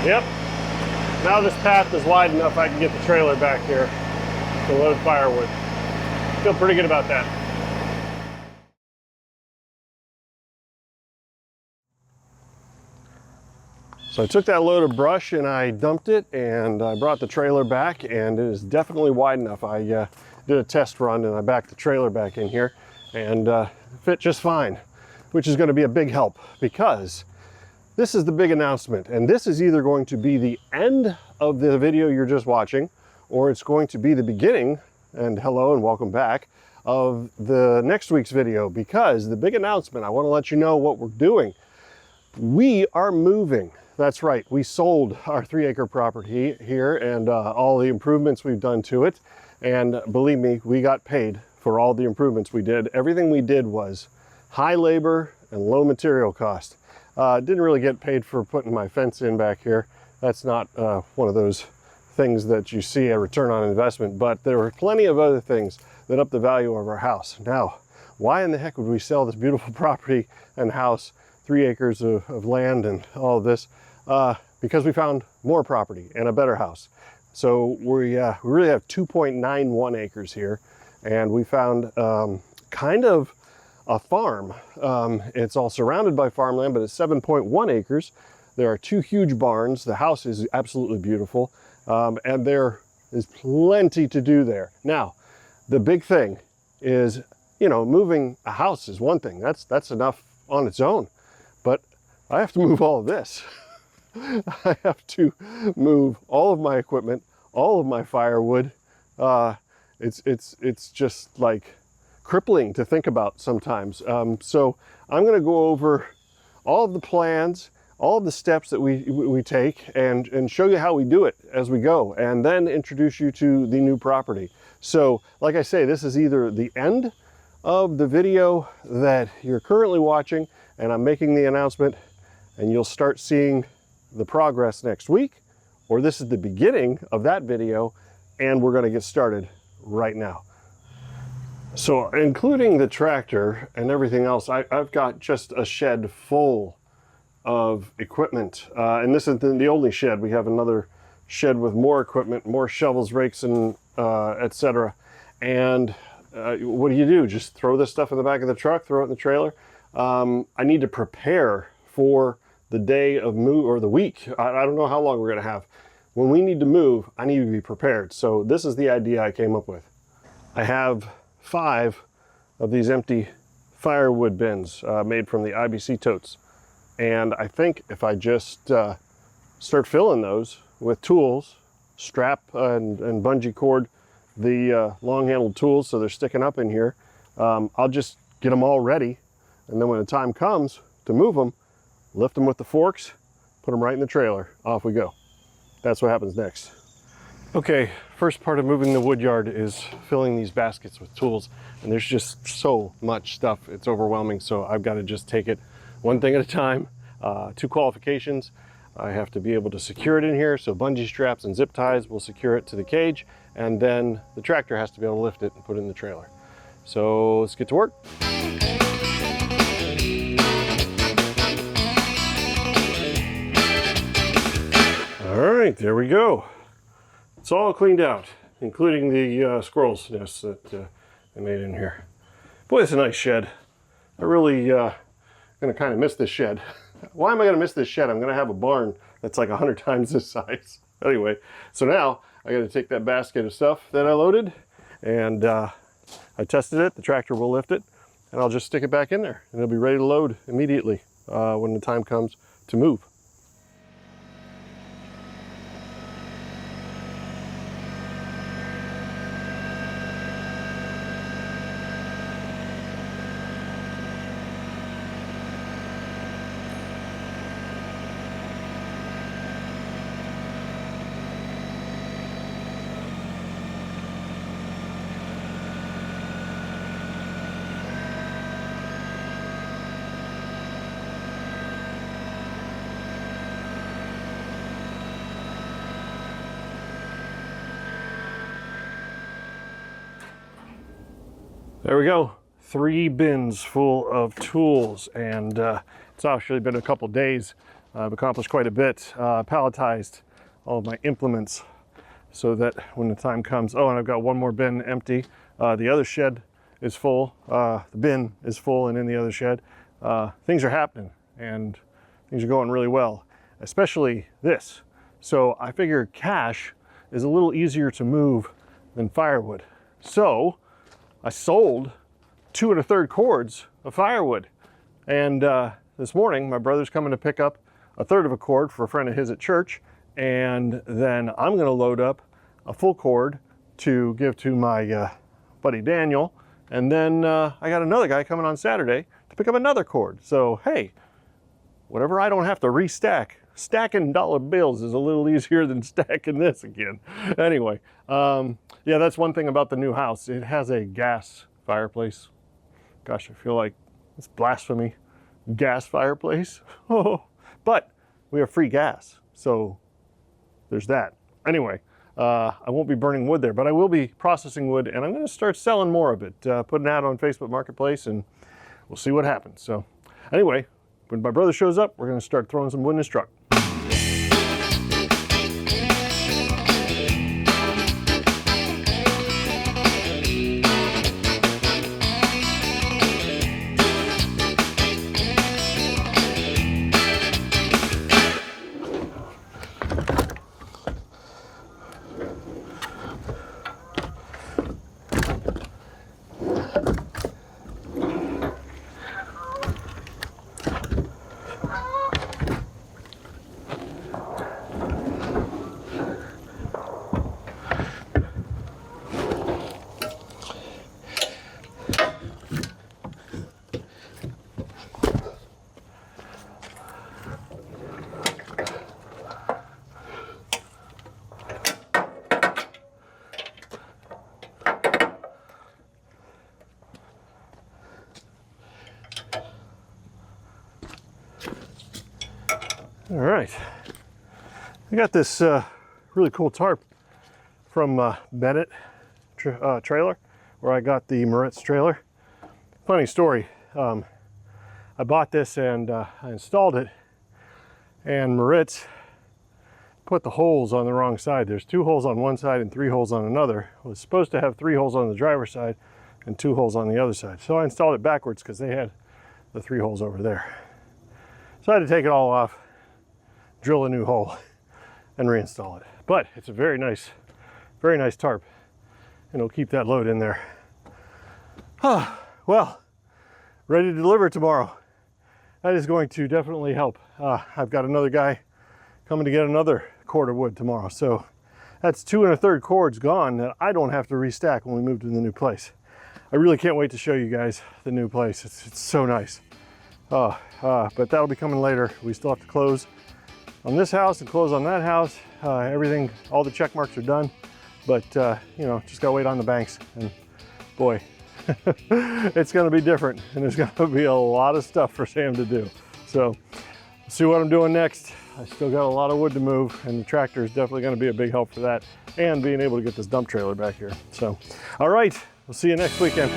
Yep. Now this path is wide enough I can get the trailer back here to load firewood. Feel pretty good about that. So I took that load of brush and I dumped it, and I brought the trailer back, and it is definitely wide enough. I did a test run and I backed the trailer back in here, and fit just fine, which is going to be a big help, because this is the big announcement, and this is either going to be the end of the video you're just watching, or it's going to be the beginning, and hello and welcome back, of the next week's video, because the big announcement, I want to let you know what we're doing. We are moving. That's right, we sold our 3-acre property here and all the improvements we've done to it, and believe me, we got paid for all the improvements we did. Everything we did was high labor and low material cost. Didn't really get paid for putting my fence in back here. That's not one of those things that you see a return on investment, but there were plenty of other things that up the value of our house. Now, why in the heck would we sell this beautiful property and house, 3 acres of land and all of this? Because we found more property and a better house. So we really have 2.91 acres here, and we found kind of a farm. It's all surrounded by farmland, but it's 7.1 acres. There are 2 huge barns. The house is absolutely beautiful, and there is plenty to do there. Now, the big thing is, you know, moving a house is one thing. That's enough on its own, but I have to move all of this. I have to move all of my equipment, all of my firewood. It's just like crippling to think about sometimes. So I'm going to go over all of the plans, all of the steps that we take, and show you how we do it as we go, and then introduce you to the new property. So like I say, this is either the end of the video that you're currently watching, and I'm making the announcement, and you'll start seeing the progress next week, or this is the beginning of that video, and we're going to get started right now. So including the tractor and everything else, I've got just a shed full of equipment, and this isn't the only shed. We have another shed with more equipment, more shovels, rakes, and etc. And what do? Just throw this stuff in the back of the truck, throw it in the trailer? I need to prepare for the day of move, or the week. I don't know how long we're going to have. When we need to move, I need to be prepared. So this is the idea I came up with. I have 5 of these empty firewood bins made from the IBC totes. And I think if I just start filling those with tools, strap and bungee cord the long-handled tools so they're sticking up in here, I'll just get them all ready. And then when the time comes to move them, lift them with the forks, put them right in the trailer, off we go. That's what happens next. Okay, first part of moving the wood yard is filling these baskets with tools, and there's just so much stuff, it's overwhelming, so I've got to just take it one thing at a time. 2 qualifications. I have to be able to secure it in here, so bungee straps and zip ties will secure it to the cage, and then the tractor has to be able to lift it and put it in the trailer. So let's get to work. All right, there we go. It's all cleaned out, including the squirrel's nest that I made in here. Boy, it's a nice shed. I really gonna kind of miss this shed. Why am I gonna miss this shed? I'm gonna have a barn that's like 100 times this size. Anyway, so now I gotta take that basket of stuff that I loaded, and I tested it. The tractor will lift it, and I'll just stick it back in there, and it'll be ready to load immediately when the time comes to move. There we go, 3 bins full of tools, and it's actually been a couple days I've accomplished quite a bit. Palletized all of my implements so that when the time comes, oh, and I've got one more bin empty. The other shed is full. The bin is full and in the other shed. Things are happening and things are going really well, especially this. So I figure cash is a little easier to move than firewood. So I sold 2 1/3 cords of firewood. And this morning, my brother's coming to pick up 1/3 of a cord for a friend of his at church. And then I'm gonna load up a full cord to give to my buddy Daniel. And then I got another guy coming on Saturday to pick up another cord. So, hey, whatever I don't have to restack. Stacking dollar bills is a little easier than stacking this again. Anyway, yeah, that's one thing about the new house. It has a gas fireplace. Gosh, I feel like it's blasphemy. Gas fireplace. Oh, but we have free gas, so there's that. Anyway, I won't be burning wood there, but I will be processing wood, and I'm going to start selling more of it. Put an ad on Facebook Marketplace, and we'll see what happens. So anyway, when my brother shows up, we're going to start throwing some wood in his truck. All right, I got this really cool tarp from Bennett trailer, where I got the Moritz trailer. Funny story, I bought this and I installed it, and Moritz put the holes on the wrong side. There's 2 holes on one side and 3 holes on another. It was supposed to have 3 holes on the driver's side and 2 holes on the other side. So I installed it backwards because they had the 3 holes over there. So I had to take it all off, drill a new hole, and reinstall it. But it's a very nice tarp, and it'll keep that load in there. Well, ready to deliver tomorrow. That is going to definitely help. I've got another guy coming to get another cord of wood tomorrow, so that's 2 1/3 cords gone that I don't have to restack when we move to the new place. I really can't wait to show you guys the new place. It's so nice. But that'll be coming later. We still have to close on this house and close on that house. Everything, all the check marks are done, but you know, just gotta wait on the banks, and boy, it's gonna be different, and there's gonna be a lot of stuff for Sam to do. So we'll see what I'm doing next. I still got a lot of wood to move, and the tractor is definitely gonna be a big help for that, and being able to get this dump trailer back here. So, all right, we'll see you next weekend.